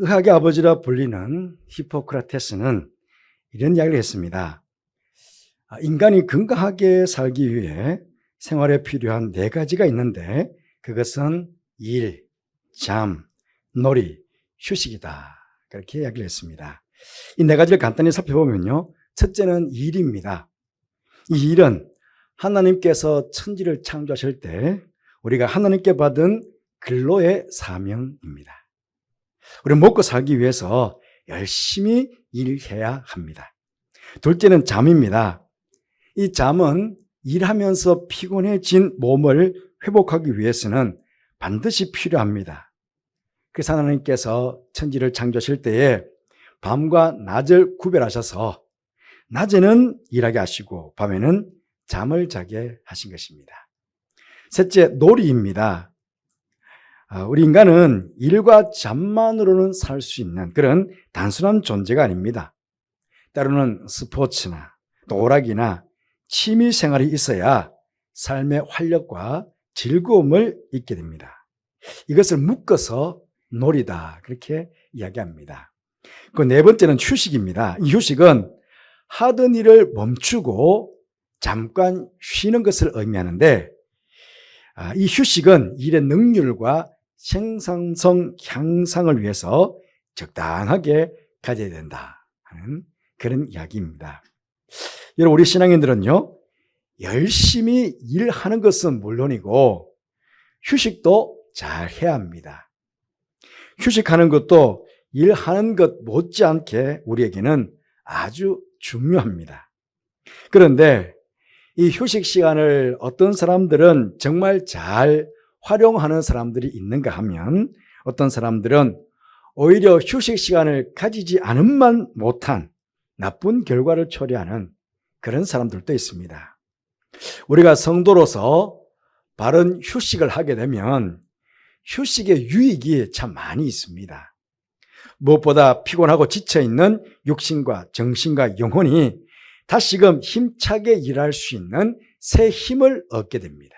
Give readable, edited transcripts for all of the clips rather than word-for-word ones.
의학의 아버지라 불리는 히포크라테스는 이런 이야기를 했습니다. 인간이 건강하게 살기 위해 생활에 필요한 4가지가 있는데 그것은 일, 잠, 놀이, 휴식이다. 그렇게 이야기를 했습니다. 이 4가지를 간단히 살펴보면요. 첫째는 일입니다. 이 일은 하나님께서 천지를 창조하실 때 우리가 하나님께 받은 근로의 사명입니다. 우리는 먹고 살기 위해서 열심히 일해야 합니다. 둘째는 잠입니다. 이 잠은 일하면서 피곤해진 몸을 회복하기 위해서는 반드시 필요합니다. 그래서 하나님께서 천지를 창조하실 때에 밤과 낮을 구별하셔서 낮에는 일하게 하시고 밤에는 잠을 자게 하신 것입니다. 셋째, 놀이입니다. 우리 인간은 일과 잠만으로는 살 수 있는 그런 단순한 존재가 아닙니다. 때로는 스포츠나 또 오락이나 취미 생활이 있어야 삶의 활력과 즐거움을 잊게 됩니다. 이것을 묶어서 놀이다 그렇게 이야기합니다. 그 4번째는 휴식입니다. 이 휴식은 하던 일을 멈추고 잠깐 쉬는 것을 의미하는데 이 휴식은 일의 능률과 생산성 향상을 위해서 적당하게 가져야 된다 하는 그런 이야기입니다. 여러분, 우리 신앙인들은요, 열심히 일하는 것은 물론이고 휴식도 잘 해야 합니다. 휴식하는 것도 일하는 것 못지않게 우리에게는 아주 중요합니다. 그런데 이 휴식 시간을 어떤 사람들은 정말 잘 활용하는 사람들이 있는가 하면 어떤 사람들은 오히려 휴식 시간을 가지지 않음만 못한 나쁜 결과를 초래하는 그런 사람들도 있습니다. 우리가 성도로서 바른 휴식을 하게 되면 휴식의 유익이 참 많이 있습니다. 무엇보다 피곤하고 지쳐있는 육신과 정신과 영혼이 다시금 힘차게 일할 수 있는 새 힘을 얻게 됩니다.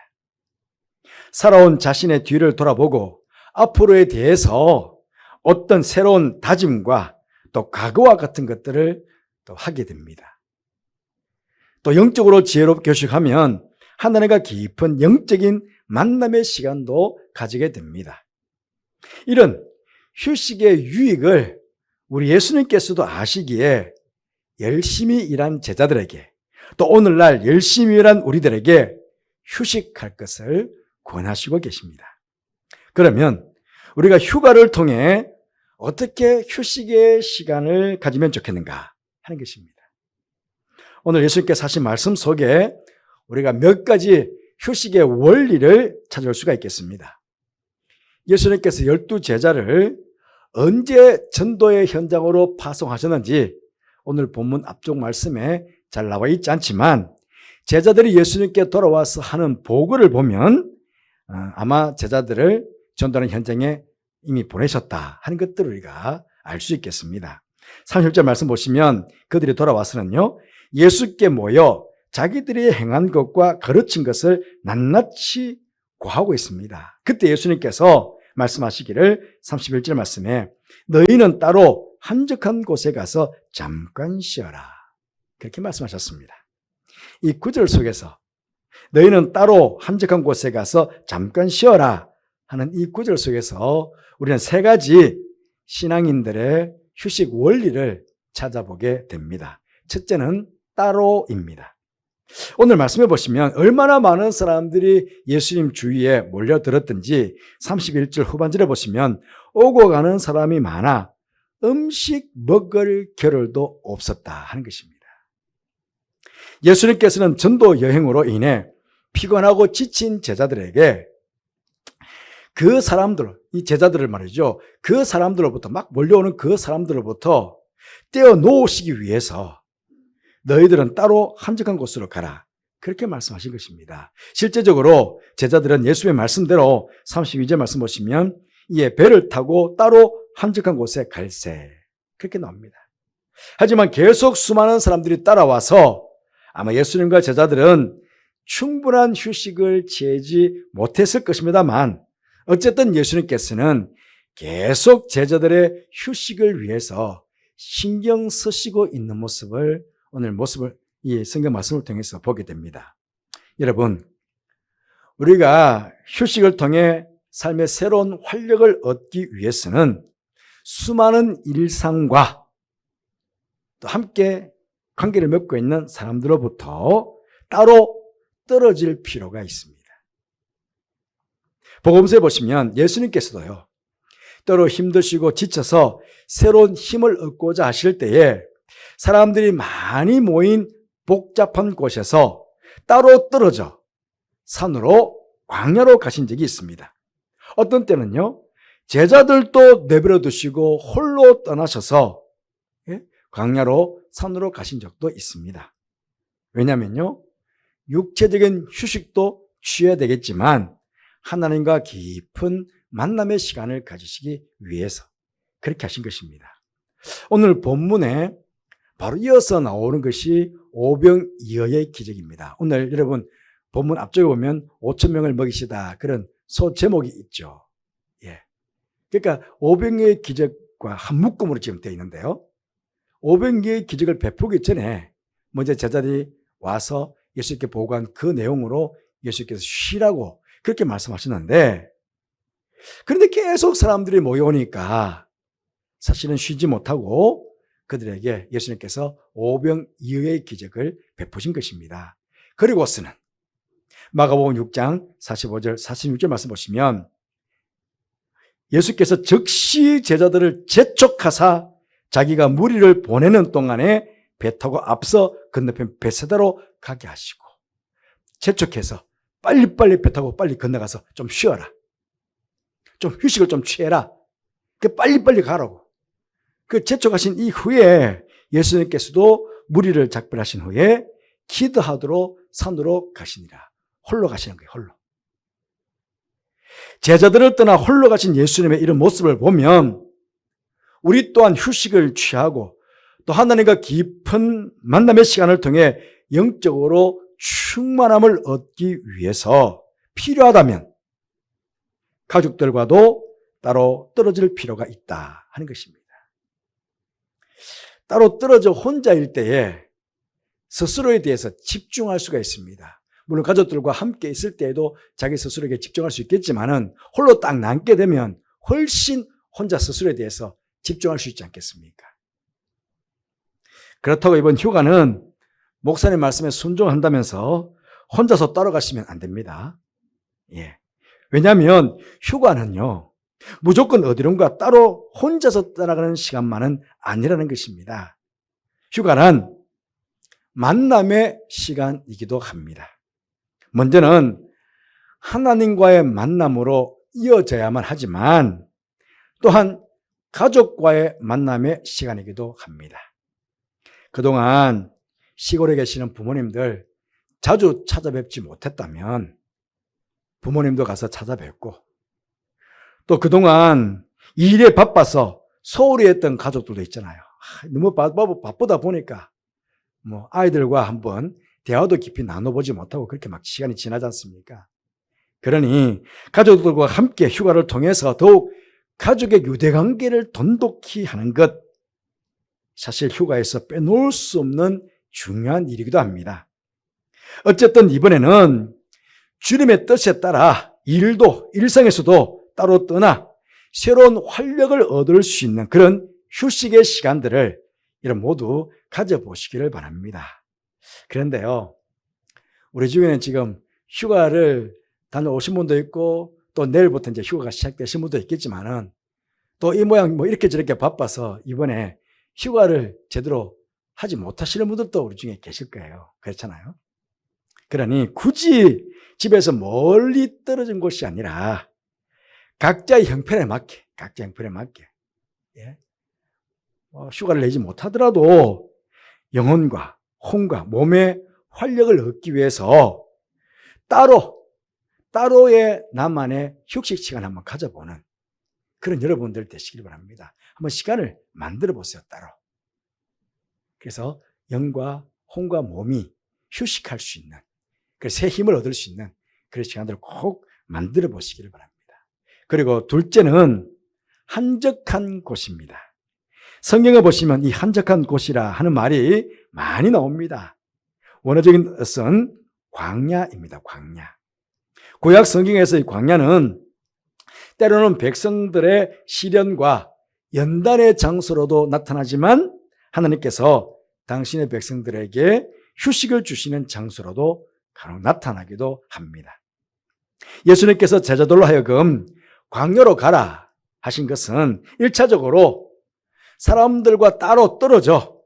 살아온 자신의 뒤를 돌아보고 앞으로에 대해서 어떤 새로운 다짐과 또 각오와 같은 것들을 또 하게 됩니다. 또 영적으로 지혜롭게 휴식하면 하나님과 깊은 영적인 만남의 시간도 가지게 됩니다. 이런 휴식의 유익을 우리 예수님께서도 아시기에 열심히 일한 제자들에게 또 오늘날 열심히 일한 우리들에게 휴식할 것을 권하시고 계십니다. 그러면 우리가 휴가를 통해 어떻게 휴식의 시간을 가지면 좋겠는가 하는 것입니다. 오늘 예수님께서 하신 말씀 속에 우리가 몇 가지 휴식의 원리를 찾을 수가 있겠습니다. 예수님께서 12제자를 언제 전도의 현장으로 파송하셨는지 오늘 본문 앞쪽 말씀에 잘 나와 있지 않지만 제자들이 예수님께 돌아와서 하는 보고를 보면 아마 제자들을 전도하는 현장에 이미 보내셨다 하는 것들을 우리가 알 수 있겠습니다. 30절 말씀 보시면 그들이 돌아와서는요, 예수께 모여 자기들이 행한 것과 가르친 것을 낱낱이 고하고 있습니다. 그때 예수님께서 말씀하시기를 31절 말씀에 너희는 따로 한적한 곳에 가서 잠깐 쉬어라 그렇게 말씀하셨습니다. 이 구절 속에서 너희는 따로 한적한 곳에 가서 잠깐 쉬어라 하는 이 구절 속에서 우리는 3가지 신앙인들의 휴식 원리를 찾아보게 됩니다. 첫째는 따로입니다. 오늘 말씀해 보시면 얼마나 많은 사람들이 예수님 주위에 몰려들었든지 31절 후반절에 보시면 오고 가는 사람이 많아 음식 먹을 겨를도 없었다 하는 것입니다. 예수님께서는 전도 여행으로 인해 피곤하고 지친 제자들에게 그 사람들, 이 제자들을 말이죠. 그 사람들로부터 막 몰려오는 그 사람들로부터 떼어놓으시기 위해서 너희들은 따로 한적한 곳으로 가라. 그렇게 말씀하신 것입니다. 실제적으로 제자들은 예수의 말씀대로 32절 말씀 보시면 이에 배를 타고 따로 한적한 곳에 갈세. 그렇게 나옵니다. 하지만 계속 수많은 사람들이 따라와서 아마 예수님과 제자들은 충분한 휴식을 취하지 못했을 것입니다만 어쨌든 예수님께서는 계속 제자들의 휴식을 위해서 신경 쓰시고 있는 모습을 이 성경 말씀을 통해서 보게 됩니다. 여러분, 우리가 휴식을 통해 삶의 새로운 활력을 얻기 위해서는 수많은 일상과 또 함께 관계를 맺고 있는 사람들로부터 따로 떨어질 필요가 있습니다. 복음서에 보시면 예수님께서도요, 때로 힘드시고 지쳐서 새로운 힘을 얻고자 하실 때에 사람들이 많이 모인 복잡한 곳에서 따로 떨어져 산으로 광야로 가신 적이 있습니다. 어떤 때는요, 제자들도 내버려 두시고 홀로 떠나셔서 광야로 산으로 가신 적도 있습니다. 왜냐하면요, 육체적인 휴식도 취해야 되겠지만 하나님과 깊은 만남의 시간을 가지시기 위해서 그렇게 하신 것입니다. 오늘 본문에 바로 이어서 나오는 것이 오병이어의 기적입니다. 오늘 여러분 본문 앞쪽에 보면 5,000명을 먹이시다, 그런 소제목이 있죠. 예. 그러니까 오병이어의 기적과 한 묶음으로 지금 되어 있는데요, 오병이어의 기적을 베푸기 전에 먼저 제자들이 와서 예수님께 보고한 그 내용으로 예수님께서 쉬라고 그렇게 말씀하셨는데, 그런데 계속 사람들이 모여오니까 사실은 쉬지 못하고 그들에게 예수님께서 오병이어의 기적을 베푸신 것입니다. 그리고서는 마가복음 6장 45절 46절 말씀 보시면 예수께서 즉시 제자들을 재촉하사 자기가 무리를 보내는 동안에 배 타고 앞서 건너편 베세다로 가게 하시고, 재촉해서 빨리빨리 배 타고 빨리 건너가서 좀 쉬어라, 좀 휴식을 좀 취해라, 그 빨리빨리 가라고. 그 재촉하신 이후에 예수님께서도 무리를 작별하신 후에 기도하도록 산으로 가시니라. 홀로 가시는 거예요, 홀로. 제자들을 떠나 홀로 가신 예수님의 이런 모습을 보면 우리 또한 휴식을 취하고 또 하나님과 깊은 만남의 시간을 통해 영적으로 충만함을 얻기 위해서 필요하다면 가족들과도 따로 떨어질 필요가 있다 하는 것입니다. 따로 떨어져 혼자일 때에 스스로에 대해서 집중할 수가 있습니다. 물론 가족들과 함께 있을 때에도 자기 스스로에게 집중할 수 있겠지만은 홀로 딱 남게 되면 훨씬 혼자 스스로에 대해서 집중할 수 있지 않겠습니까? 그렇다고 이번 휴가는 목사님 말씀에 순종한다면서 혼자서 따라가시면 안 됩니다. 예. 왜냐하면 휴가는요, 무조건 어디론가 따로 혼자서 떠나가는 시간만은 아니라는 것입니다. 휴가는 만남의 시간이기도 합니다. 먼저는 하나님과의 만남으로 이어져야만 하지만 또한 가족과의 만남의 시간이기도 합니다. 그동안 시골에 계시는 부모님들 자주 찾아뵙지 못했다면 부모님도 가서 찾아뵙고, 또 그동안 일에 바빠서 소홀히 했던 가족들도 있잖아요. 너무 바쁘다 보니까 아이들과 한번 대화도 깊이 나눠보지 못하고 그렇게 막 시간이 지나지 않습니까? 그러니 가족들과 함께 휴가를 통해서 더욱 가족의 유대관계를 돈독히 하는 것, 사실 휴가에서 빼놓을 수 없는 중요한 일이기도 합니다. 어쨌든 이번에는 주님의 뜻에 따라 일상에서도 따로 떠나 새로운 활력을 얻을 수 있는 그런 휴식의 시간들을 여러분 모두 가져보시기를 바랍니다. 그런데요, 우리 주변에 지금 휴가를 다녀오신 분도 있고 또 내일부터 이제 휴가가 시작되신 분도 있겠지만은 또 이 모양 이렇게 저렇게 바빠서 이번에 휴가를 제대로 하지 못하시는 분들도 우리 중에 계실 거예요. 그렇잖아요. 그러니 굳이 집에서 멀리 떨어진 곳이 아니라 각자의 형편에 맞게 예? 휴가를 내지 못하더라도 영혼과 혼과 몸의 활력을 얻기 위해서 따로의 나만의 휴식 시간 한번 가져보는 그런 여러분들 되시길 바랍니다. 한번 시간을 만들어 보세요, 따로. 그래서 영과 혼과 몸이 휴식할 수 있는, 그래서 새 힘을 얻을 수 있는 그런 시간들을 꼭 만들어 보시기를 바랍니다. 그리고 둘째는 한적한 곳입니다. 성경에 보시면 이 한적한 곳이라 하는 말이 많이 나옵니다. 원어적인 뜻은 광야입니다. 광야. 구약 성경에서 이 광야는 때로는 백성들의 시련과 연단의 장소로도 나타나지만 하나님께서 당신의 백성들에게 휴식을 주시는 장소로도 간혹 나타나기도 합니다. 예수님께서 제자들로 하여금 광야로 가라 하신 것은 1차적으로 사람들과 따로 떨어져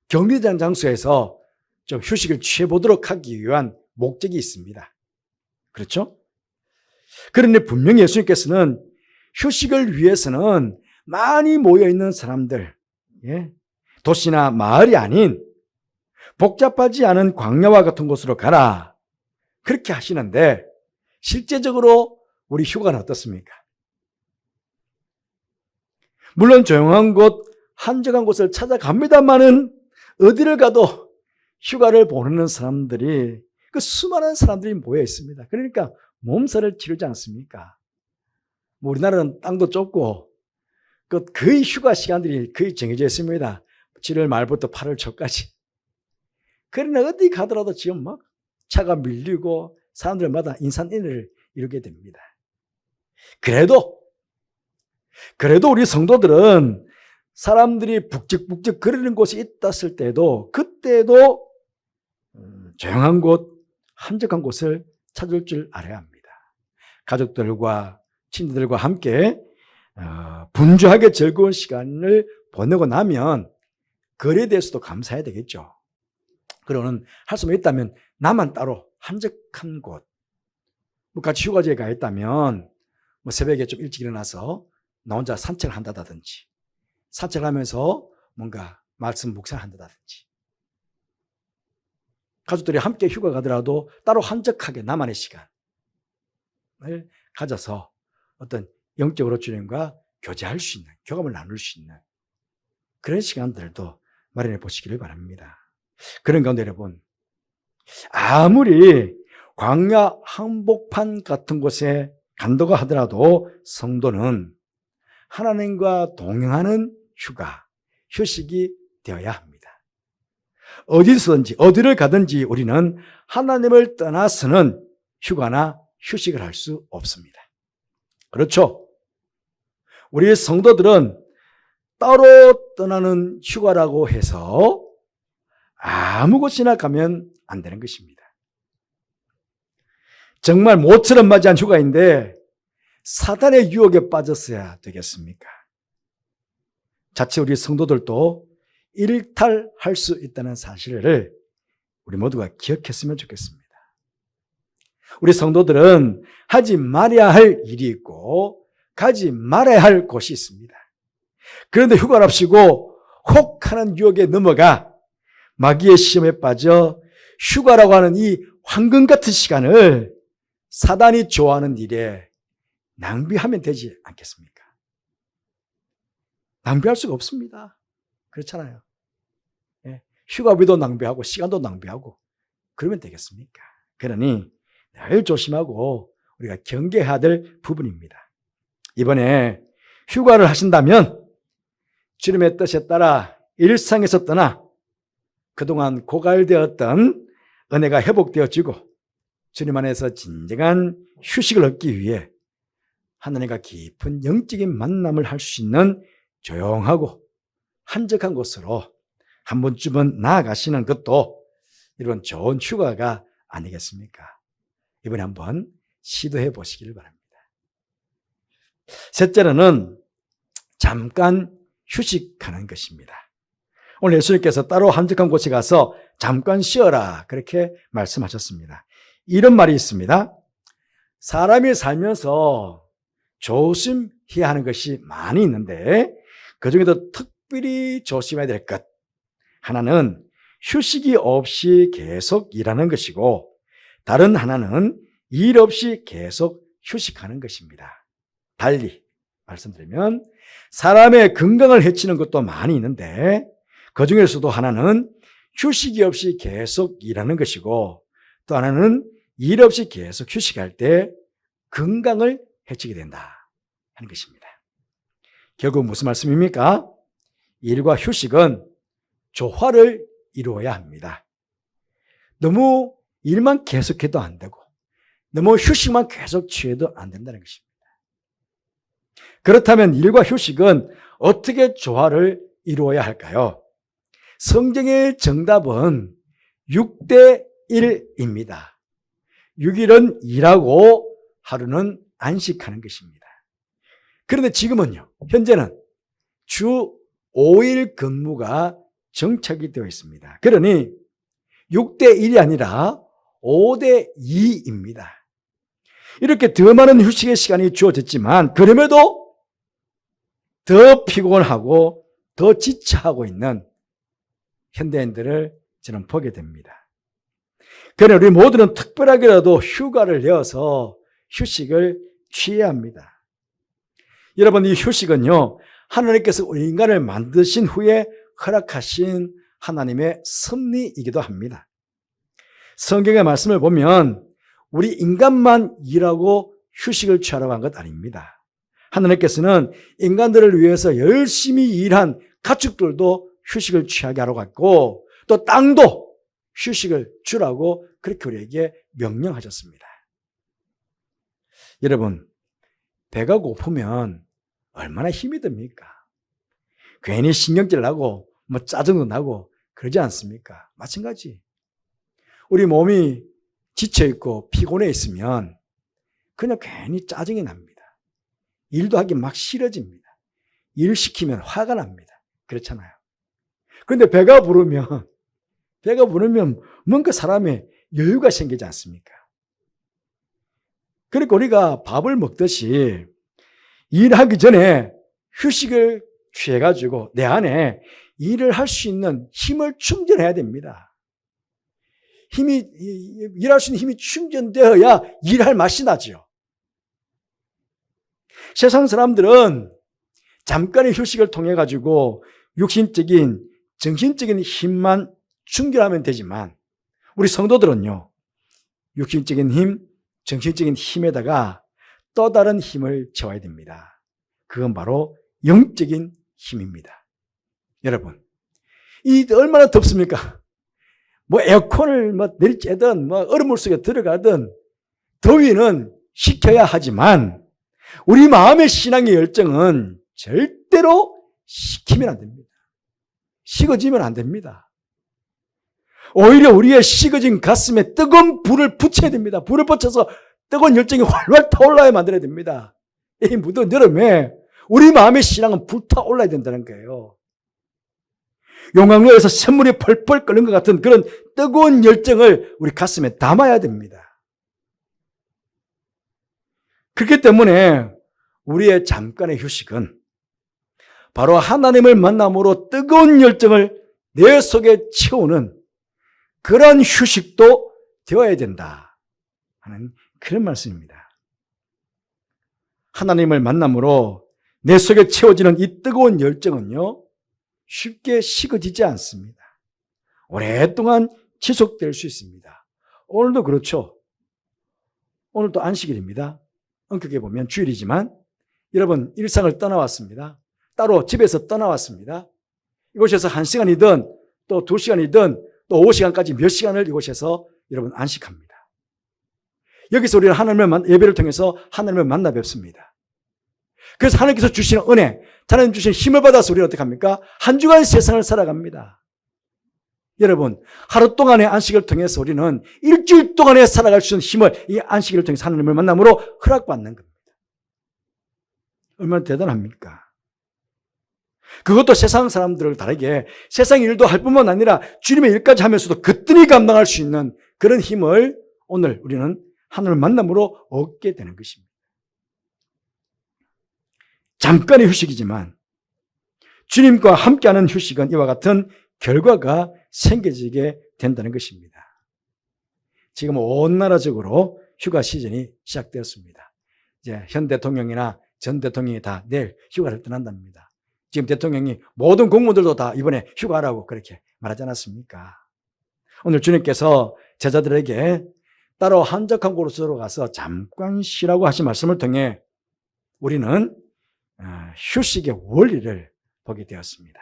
격리된 장소에서 좀 휴식을 취해보도록 하기 위한 목적이 있습니다. 그렇죠? 그런데 분명히 예수님께서는 휴식을 위해서는 많이 모여있는 사람들, 도시나 마을이 아닌 복잡하지 않은 광야와 같은 곳으로 가라 그렇게 하시는데 실제적으로 우리 휴가는 어떻습니까? 물론 조용한 곳, 한적한 곳을 찾아갑니다만은 어디를 가도 휴가를 보내는 사람들이 그 수많은 사람들이 모여 있습니다. 그러니까 몸살을 치르지 않습니까? 우리나라는 땅도 좁고 거의 휴가 시간들이 거의 정해져 있습니다. 7월 말부터 8월 초까지. 그러나 어디 가더라도 지금 막 차가 밀리고 사람들마다 인산인해를 이루게 됩니다. 그래도 우리 성도들은 사람들이 북적북적 거리는 곳이 있었을 때도 그때도 조용한 곳, 한적한 곳을 찾을 줄 알아야 합니다. 가족들과 친구들과 함께 분주하게 즐거운 시간을 보내고 나면 거리에 대해서도 감사해야 되겠죠. 그러는 할 수만 있다면 나만 따로 한적한 곳, 같이 휴가지에 가 있다면 새벽에 좀 일찍 일어나서 나 혼자 산책을 한다든지 산책하면서 뭔가 말씀 묵상을 한다든지 가족들이 함께 휴가 가더라도 따로 한적하게 나만의 시간을 가져서 어떤 영적으로 주님과 교제할 수 있는, 교감을 나눌 수 있는 그런 시간들도 마련해 보시기를 바랍니다. 그런 가운데 여러분, 아무리 광야 한복판 같은 곳에 간다고 하더라도 성도는 하나님과 동행하는 휴가, 휴식이 되어야 합니다. 어디서든지 어디를 가든지 우리는 하나님을 떠나서는 휴가나 휴식을 할 수 없습니다. 그렇죠? 우리 성도들은 따로 떠나는 휴가라고 해서 아무 곳이나 가면 안 되는 것입니다. 정말 모처럼 맞이한 휴가인데 사단의 유혹에 빠졌어야 되겠습니까? 자칫 우리 성도들도 일탈할 수 있다는 사실을 우리 모두가 기억했으면 좋겠습니다. 우리 성도들은 하지 말아야 할 일이 있고 가지 말아야 할 곳이 있습니다. 그런데 휴가랍시고 혹하는 유혹에 넘어가 마귀의 시험에 빠져 휴가라고 하는 이 황금 같은 시간을 사단이 좋아하는 일에 낭비하면 되지 않겠습니까? 낭비할 수가 없습니다. 그렇잖아요. 휴가비도 낭비하고 시간도 낭비하고 그러면 되겠습니까? 그러니 늘 조심하고 우리가 경계해야 될 부분입니다. 이번에 휴가를 하신다면 주님의 뜻에 따라 일상에서 떠나 그동안 고갈되었던 은혜가 회복되어지고 주님 안에서 진정한 휴식을 얻기 위해 하나님과 깊은 영적인 만남을 할 수 있는 조용하고 한적한 곳으로 한 번쯤은 나아가시는 것도 이런 좋은 휴가가 아니겠습니까? 이번에 한번 시도해 보시기를 바랍니다. 셋째로는 잠깐 휴식하는 것입니다. 오늘 예수님께서 따로 한적한 곳에 가서 잠깐 쉬어라 그렇게 말씀하셨습니다. 이런 말이 있습니다. 사람이 살면서 조심해야 하는 것이 많이 있는데 그중에도 특별히 조심해야 될 것 하나는 휴식이 없이 계속 일하는 것이고 다른 하나는 일 없이 계속 휴식하는 것입니다. 달리 말씀드리면 사람의 건강을 해치는 것도 많이 있는데 그중에서도 하나는 휴식이 없이 계속 일하는 것이고 또 하나는 일 없이 계속 휴식할 때 건강을 해치게 된다 하는 것입니다. 결국 무슨 말씀입니까? 일과 휴식은 조화를 이루어야 합니다. 너무 일만 계속해도 안 되고 너무 휴식만 계속 취해도 안 된다는 것입니다. 그렇다면 일과 휴식은 어떻게 조화를 이루어야 할까요? 성경의 정답은 6대 1입니다. 6일은 일하고 하루는 안식하는 것입니다. 그런데 지금은요, 현재는 주 5일 근무가 정착이 되어 있습니다. 그러니 6대 1이 아니라 5대 2입니다. 이렇게 더 많은 휴식의 시간이 주어졌지만 그럼에도 더 피곤하고 더 지쳐하고 있는 현대인들을 저는 보게 됩니다. 그러나 우리 모두는 특별하게라도 휴가를 내어서 휴식을 취해야 합니다. 여러분, 이 휴식은요, 하나님께서 우리 인간을 만드신 후에 허락하신 하나님의 섭리이기도 합니다. 성경의 말씀을 보면 우리 인간만 일하고 휴식을 취하라고 한 것 아닙니다. 하나님께서는 인간들을 위해서 열심히 일한 가축들도 휴식을 취하게 하라고 했고 또 땅도 휴식을 주라고 그렇게 우리에게 명령하셨습니다. 여러분, 배가 고프면 얼마나 힘이 듭니까? 괜히 신경질 나고 짜증도 나고 그러지 않습니까? 마찬가지. 우리 몸이 지쳐있고 피곤해 있으면 그냥 괜히 짜증이 납니다. 일도 하기 막 싫어집니다. 일 시키면 화가 납니다. 그렇잖아요. 그런데 배가 부르면 뭔가 사람의 여유가 생기지 않습니까? 그러니까 우리가 밥을 먹듯이 일하기 전에 휴식을 취해가지고 내 안에 일을 할 수 있는 힘을 충전해야 됩니다. 일할 수 있는 힘이 충전되어야 일할 맛이 나죠. 세상 사람들은 잠깐의 휴식을 통해 가지고 육신적인, 정신적인 힘만 충전하면 되지만 우리 성도들은요, 육신적인 힘, 정신적인 힘에다가 또 다른 힘을 채워야 됩니다. 그건 바로 영적인 힘입니다. 여러분, 이 얼마나 덥습니까? 에어컨을 내리쬐든 얼음물 속에 들어가든 더위는 식혀야 하지만 우리 마음의 신앙의 열정은 절대로 식히면 안 됩니다. 식어지면 안 됩니다. 오히려 우리의 식어진 가슴에 뜨거운 불을 붙여야 됩니다. 불을 붙여서 뜨거운 열정이 활활 타올라야 만들어야 됩니다. 이 무더운 여름에 우리 마음의 신앙은 불타올라야 된다는 거예요. 용광로에서 샘물이 펄펄 끓는 것 같은 그런 뜨거운 열정을 우리 가슴에 담아야 됩니다. 그렇기 때문에 우리의 잠깐의 휴식은 바로 하나님을 만남으로 뜨거운 열정을 내 속에 채우는 그런 휴식도 되어야 된다 하는 그런 말씀입니다. 하나님을 만남으로 내 속에 채워지는 이 뜨거운 열정은요, 쉽게 식어지지 않습니다. 오랫동안 지속될 수 있습니다. 오늘도 그렇죠. 오늘도 안식일입니다. 엄격히 보면 주일이지만 여러분, 일상을 떠나왔습니다. 따로 집에서 떠나왔습니다. 이곳에서 1시간이든 또 2시간이든 또 5시간까지 몇 시간을 이곳에서 여러분 안식합니다. 여기서 우리는 하나님을 예배를 통해서 하나님을 만나 뵙습니다. 그래서 하나님께서 주시는 은혜, 하나님 주시는 힘을 받아서 우리는 어떻게 합니까? 한 주간 세상을 살아갑니다. 여러분, 하루 동안의 안식을 통해서 우리는 일주일 동안에 살아갈 수 있는 힘을 이 안식일을 통해서 하나님을 만남으로 허락받는 겁니다. 얼마나 대단합니까? 그것도 세상 사람들을 다르게 세상 일도 할 뿐만 아니라 주님의 일까지 하면서도 거뜬히 감당할 수 있는 그런 힘을 오늘 우리는 하나님을 만남으로 얻게 되는 것입니다. 잠깐의 휴식이지만 주님과 함께하는 휴식은 이와 같은 결과가 생겨지게 된다는 것입니다. 지금 온 나라적으로 휴가 시즌이 시작되었습니다. 이제 현 대통령이나 전 대통령이 다 내일 휴가를 떠난답니다. 지금 대통령이 모든 공무원들도 다 이번에 휴가라고 그렇게 말하지 않았습니까? 오늘 주님께서 제자들에게 따로 한적한 곳으로 가서 잠깐 쉬라고 하신 말씀을 통해 우리는 휴식의 원리를 보게 되었습니다.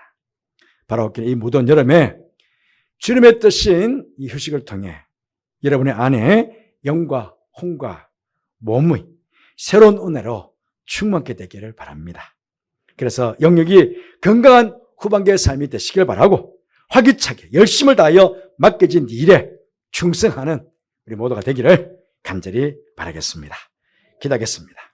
바로 이 무더운 여름에 주님의 뜻인 이 휴식을 통해 여러분의 안에 영과 혼과 몸의 새로운 은혜로 충만케 되기를 바랍니다. 그래서 영역이 건강한 후반기의 삶이 되시길 바라고 활기차게 열심을 다하여 맡겨진 일에 충성하는 우리 모두가 되기를 간절히 바라겠습니다. 기도하겠습니다.